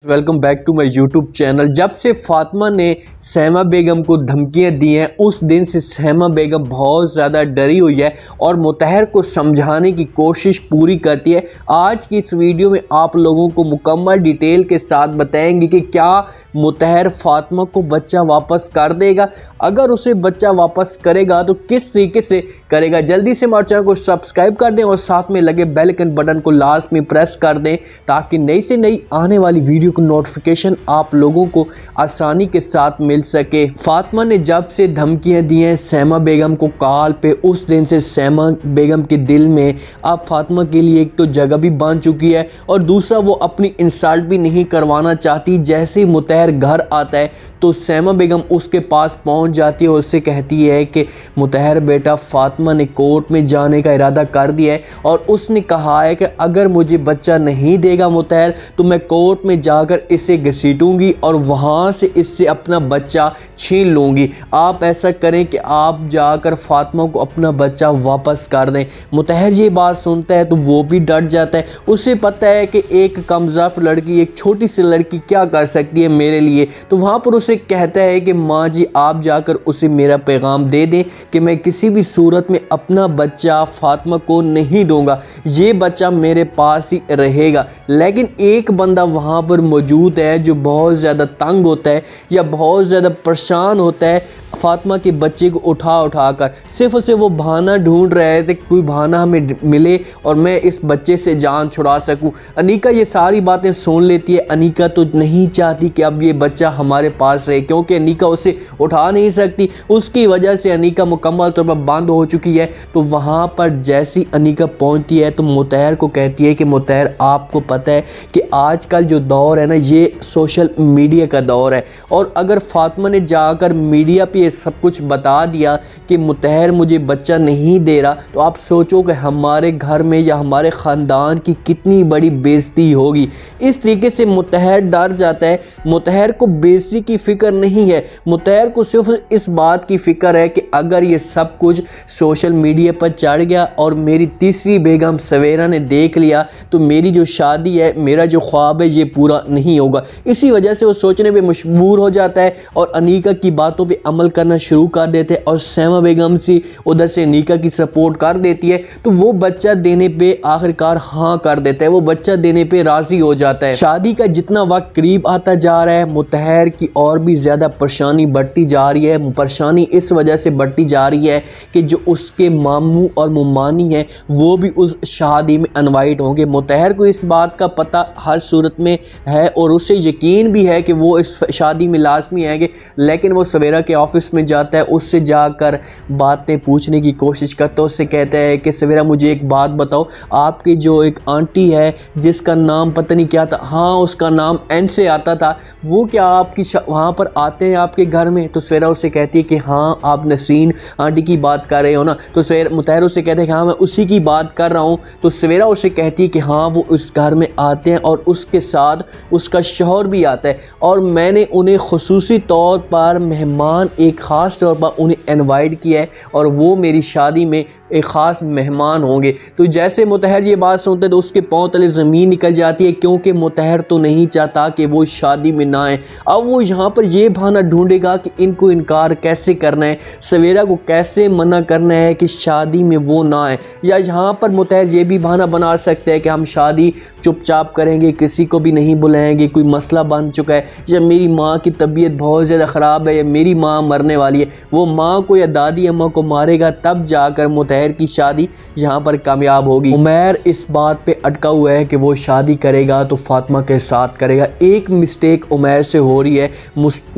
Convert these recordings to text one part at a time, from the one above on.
Welcome back to my YouTube channel. जब से फातिमा ने सहमा बेगम को धमकियां दी हैं उस दिन से सहमा बेगम बहुत ज़्यादा डरी हुई है और मुतहर को समझाने की कोशिश पूरी करती है। आज की इस वीडियो में आप लोगों को मुकम्मल डिटेल के साथ बताएंगे कि क्या मुतहर फातिमा को बच्चा वापस कर देगा, अगर उसे बच्चा वापस करेगा तो किस तरीके से करेगा। जल्दी से हमारे चैनल को सब्सक्राइब कर दें और साथ में लगे बेल आइकन बटन को लास्ट में प्रेस कर दें ताकि नई से नई आने वाली वीडियो को नोटिफिकेशन आप लोगों को आसानी के साथ मिल सके। फातिमा ने जब से धमकियां दी हैं सहमा बेगम को कॉल पे, उस दिन से सहमा बेगम के दिल में अब फातिमा के लिए एक तो जगह भी बन चुकी है और दूसरा वो अपनी इंसल्ट भी नहीं करवाना चाहती। जैसे ही मुतहर घर आता है तो सहमा बेगम उसके पास पहुंच जाती है और उससे कहती है कि मुतहर बेटा, फातिमा ने कोर्ट में जाने का इरादा कर दिया है और उसने कहा है कि अगर मुझे बच्चा नहीं देगा मुतहर तो मैं कोर्ट में जाकर इसे घसीटूंगी और वहां से इससे अपना बच्चा छीन लूंगी। आप ऐसा करें कि आप जाकर फातिमा को अपना बच्चा वापस कर दें। मुतहर ये बात सुनता है तो वो भी डर जाता है। उसे पता है कि एक कमज़ाफ लड़की, एक छोटी सी लड़की क्या कर सकती है मेरे लिए। तो वहाँ पर उसे कहता है कि माँ जी आप जाकर उसे मेरा पैगाम दे दें कि मैं किसी भी सूरत में अपना बच्चा फातिमा को नहीं दूंगा, ये बच्चा मेरे पास ही रहेगा। लेकिन एक बंदा वहाँ पर मौजूद है जो बहुत ज़्यादा तंग होता है या बहुत ज़्यादा परेशान होता है फातिमा के बच्चे को उठा कर। सिर्फ उसे वो बहाना ढूंढ रहे थे, कोई बहाना हमें मिले और मैं इस बच्चे से जान छुड़ा सकूं। अनीका ये सारी बातें सुन लेती है। अनीका तो नहीं चाहती कि अब ये बच्चा हमारे पास रहे, क्योंकि अनीका उसे उठा नहीं सकती। उसकी वजह से अनीका मुकम्मल तौर पर बंद हो चुकी है। तो वहाँ पर जैसी अनीका पहुँचती है तो मुतहर को कहती है कि मुतहर आपको पता है कि आजकल जो दौर है ना, ये सोशल मीडिया का दौर है और अगर फातिमा ने जाकर मीडिया पे ये सब कुछ बता दिया कि मुतहर मुझे बच्चा नहीं दे रहा तो आप सोचो कि हमारे घर में या हमारे ख़ानदान की कितनी बड़ी बेइज्जती होगी। इस तरीके से मुतहर डर जाता है। मुतहर को बेइज्जती की फ़िक्र नहीं है, मुतहर को सिर्फ इस बात की फ़िक्र है कि अगर ये सब कुछ सोशल मीडिया पर चढ़ गया और मेरी तीसरी बेगम सवेरा ने देख लिया तो मेरी जो शादी है, मेरा जो ख्वाब है, ये पूरा नहीं होगा। इसी वजह से वो सोचने पे मजबूर हो जाता है और अनीका की बातों पे अमल करना शुरू कर देते हैं और सहमा बेगम सी उधर से अनीका की सपोर्ट कर देती है। तो वो बच्चा देने पे आखिरकार हाँ कर देता है, वो बच्चा देने पे राजी हो जाता है। शादी का जितना वक्त करीब आता जा रहा है मुतहर की और भी ज़्यादा परेशानी बढ़ती जा रही है। परेशानी इस वजह से बढ़ती जा रही है कि जो उसके मामू और मुमानी हैं वो भी उस शादी में इनवाइट होंगे। मुतहर को इस बात का पता हर सूरत में है और उसे यकीन भी है कि वो इस शादी में लाजमी आएंगे, लेकिन वो सवेरा के ऑफिस में जाता है, उससे जाकर बातें पूछने की कोशिश करता है। उससे कहता है कि सवेरा मुझे एक बात बताओ, आपकी जो एक आंटी है जिसका नाम पता नहीं क्या था, हाँ उसका नाम एन से आता था, वो क्या आपकी वहाँ पर आते हैं आपके घर में? तो सवेरा उससे कहती है कि हाँ आप नसीन आंटी की बात कर रहे हो ना। तो सवेरा मुतहर उससे कहते हैं कि हाँ मैं उसी की बात कर रहा हूँ। तो सवेरा उससे कहती है कि हाँ वो उस घर में आते हैं और उसके साथ उसका शौहर भी आता है और मैंने उन्हें खुसूसी तौर पर मेहमान एक ख़ास तौर पर उन्हें इनवाइट किया है और वो मेरी शादी में एक ख़ास मेहमान होंगे। तो जैसे मुतहर ये बात सुनते हैं तो उसके पाँव तले ज़मीन निकल जाती है, क्योंकि मुतहर तो नहीं चाहता कि वो शादी में ना आए। अब वो यहाँ पर ये बहाना ढूंढेगा कि इनको इनकार कैसे करना है, सवेरा को कैसे मना करना है कि शादी में वो ना आए। या यहाँ पर मुतहर ये भी बहाना बना सकते हैं कि हम शादी चुपचाप करेंगे, किसी को भी नहीं बुलाएंगे, कोई मसला बन चुका है, या मेरी माँ की तबीयत बहुत ज़्यादा ख़राब है या मेरी माँ मरने वाली है, वो माँ को या दादी अम्मा को मारेगा तब जाकर मुतहर की शादी यहाँ पर कामयाब होगी। उमैर इस बात पे अटका हुआ है कि वो शादी करेगा तो फातिमा के साथ करेगा। एक मिस्टेक उमैर से हो रही है।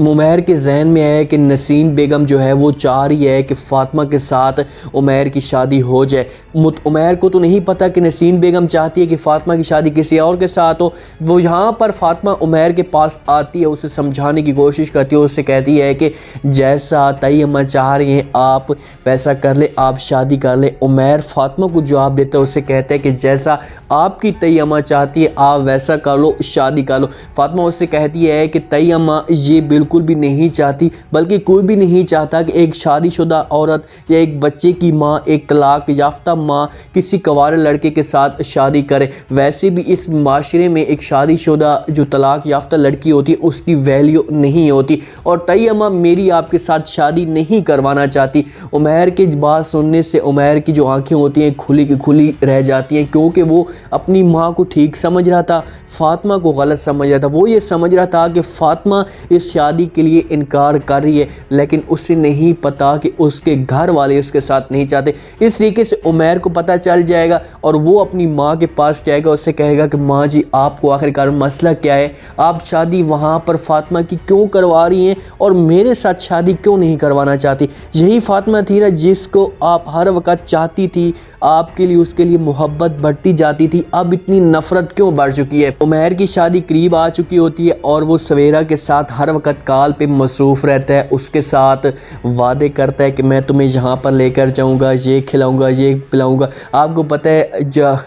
उमैर के जहन में है कि नसीन बेगम जो है वो चाह रही है कि फातिमा के साथ उमैर की शादी हो जाए। उमैर को तो नहीं पता कि नसीन बेगम चाहती है कि फातिमा की शादी किसी और के साथ हो। वो यहाँ पर फातिमा उमैर के पास आती है, उसे समझाने की कोशिश करती है, उससे कहती है कि जैसा ताई अम्मा चाह रही हैं आप वैसा कर ले, आप शादी कर डालें। उमैर फातिमा को जवाब देता है, उसे कहता है कि जैसा आपकी तई अम्मा चाहती है आप वैसा कर लो, शादी कर लो। फातिमा उससे कहती है कि तई अम्मा ये बिल्कुल भी नहीं चाहती, बल्कि कोई भी नहीं चाहता कि एक शादीशुदा औरत या एक बच्चे की माँ, एक तलाक याफ्ता माँ किसी कवारे लड़के के साथ शादी करे। वैसे भी इस माशरे में एक शादीशुदा जो तलाक याफ्ता लड़की होती है उसकी वैल्यू नहीं होती, और तई अम्मा मेरी आपके साथ शादी नहीं करवाना चाहती। उमैर की बात सुनने से उमैर की जो आंखें होती हैं खुली की खुली रह जाती हैं, क्योंकि वो अपनी माँ को ठीक समझ रहा था, फातिमा को गलत समझ रहा था। वो ये समझ रहा था कि फातिमा इस शादी के लिए इनकार कर रही है, लेकिन उसे नहीं पता कि उसके घर वाले उसके साथ नहीं चाहते। इस तरीके से उमैर को पता चल जाएगा और वो अपनी माँ के पास जाएगा, उससे कहेगा कि माँ जी आपको आखिरकार मसला क्या है, आप शादी वहाँ पर फातिमा की क्यों करवा रही हैं और मेरे साथ शादी क्यों नहीं करवाना चाहती। यही फातिमा थी ना जिसको आप हर वक्त चाहती थी, आपके लिए उसके लिए मोहब्बत बढ़ती जाती थी, अब इतनी नफरत क्यों बढ़ चुकी है। उमैर की शादी करीब आ चुकी होती है और वो सवेरा के साथ हर वक्त कॉल पे मसरूफ़ रहता है, उसके साथ वादे करता है कि मैं तुम्हें यहाँ पर लेकर जाऊँगा, ये खिलाऊँगा, ये पिलाऊँगा। आपको पता है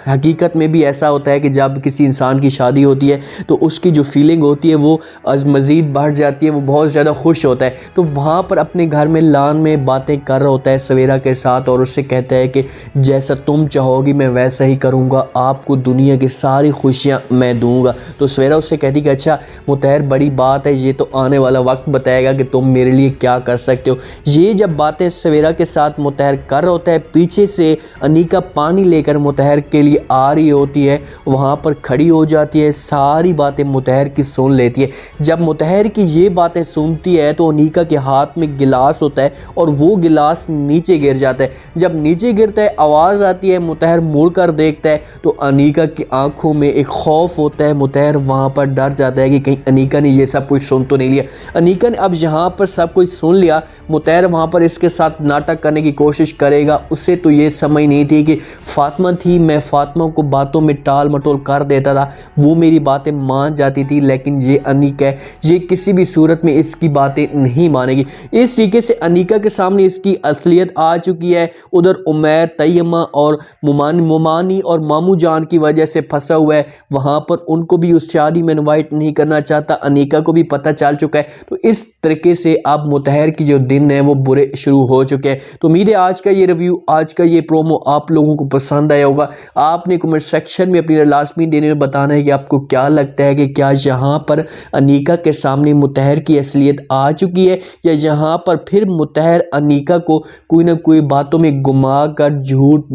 हकीकत में भी ऐसा होता है कि जब किसी इंसान की शादी होती है तो उसकी जो फीलिंग होती है वो मज़ीद बढ़ जाती है, वो बहुत ज़्यादा खुश होता है। तो वहाँ पर अपने घर में लान में बातें कर रहा होता है सवेरा के साथ और उससे कहता है कि जैसा तुम चाहोगी मैं वैसा ही करूँगा, आपको दुनिया की सारी खुशियाँ मैं दूँगा। तो सवेरा उससे कहती कि अच्छा मुतहर बड़ी बात है, ये तो आने वाला वक्त बताएगा कि तुम मेरे लिए क्या कर सकते हो। ये जब बातें सवेरा के साथ मुतहर कर रहा होता है, पीछे से अनीका पानी लेकर मुतहर के लिए आ रही होती है, वहाँ पर खड़ी हो जाती है, सारी बातें मुतहर की सुन लेती है। जब मुतहर की ये बातें सुनती है तो अनीका के हाथ में गिलास होता है और वो गिलास नीचे गिर जाता है। जब नीचे गिरता है आवाज़ आती है, मुतहर मुड़ कर देखता है तो अनीका की आंखों में एक खौफ होता है। मुतहर वहाँ पर डर जाता है कि कहीं अनीका ने ये सब कुछ सुन तो नहीं लिया। अनीका ने अब यहाँ पर सब कुछ सुन लिया, मुतहर वहाँ पर इसके साथ नाटक करने की कोशिश करेगा। उसे तो ये समझ नहीं थी कि फातिमा थी, मैं फातिमा को बातों में टाल मटोल कर देता था, वो मेरी बातें मान जाती थी, लेकिन ये अनीका है, ये किसी भी सूरत में इसकी बातें नहीं मानेगी। इस तरीके से अनीका के सामने इसकी असलियत आ चुकी है। उधर उमैर तई अम्मा और मुमानी और मामू जान की वजह से फंसा हुआ है, वहाँ पर उनको भी उस शादी में इनवाइट नहीं करना चाहता, अनीका को भी पता चल चुका है। तो इस तरीके से अब मुतहर की जो दिन है वो बुरे शुरू हो चुके हैं। तो उम्मीद है आज का ये रिव्यू, आज का ये प्रोमो आप लोगों को पसंद आया होगा। आपने कमेंट सेक्शन में अपनी लाजमी देने में बताना है कि आपको क्या लगता है कि क्या यहाँ पर अनीका के सामने मुतहर की असलियत आ चुकी है या यहाँ पर फिर मुतहर अनीका को कोई ना कोई बातों में घुमा कर झूठ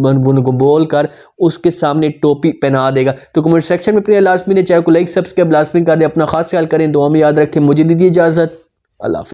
बोल कर उसके सामने टोपी पहना देगा। तो कमेंट सेक्शन में अपनी लाजमी ने चैनल को लाइक सब्सक्राइब लाजमी कर दे, अपना खास ख्याल करें, दुआ में याद रखें। मुझे दीजिए इजाज़त, अल्लाह हाफ़िज़।